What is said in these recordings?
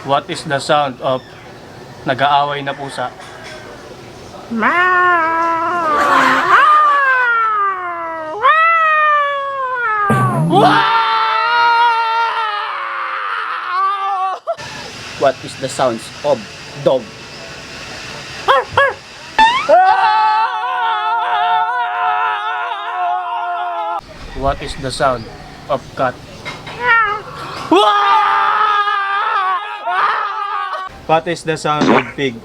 What is the sound of nag-aaway na pusa? What is the sounds of dog? What is the sound of cat? What is the sound of pig?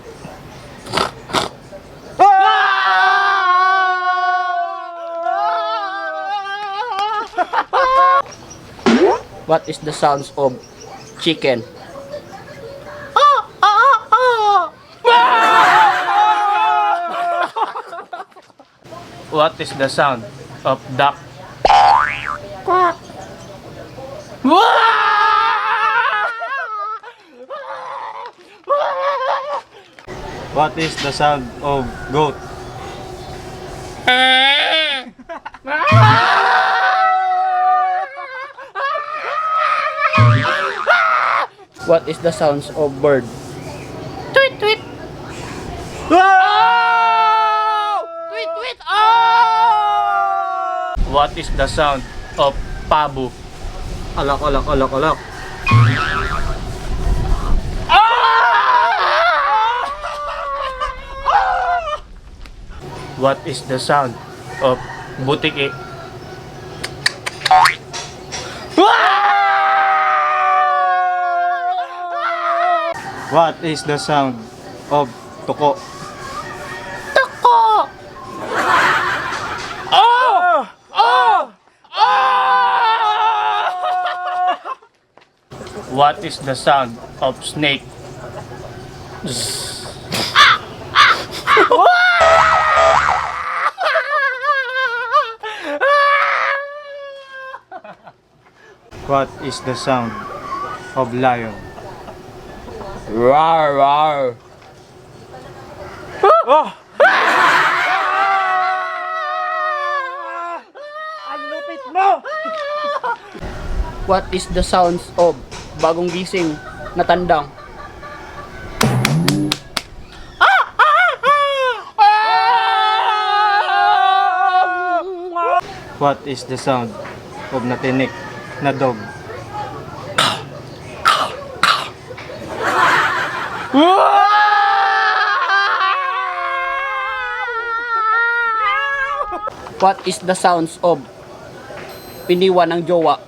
What is the sounds of chicken? What is the sound of duck? What is the sound of goat? What is the sounds of bird? Tweet tweet. Tweet tweet. What is the sound of pabo? Alak alak alak alak. What is the sound of butiki? What is the sound of tuko? Tuko! Oh! Oh! Oh! What is the sound of snake? Zzz. What is the sound of lion? Rar rar. Oh! Ang lupit mo! What is the sounds of bagong gising na tandang? What is the sound of natinik na dog? What is the sounds of iniwan ng jowa?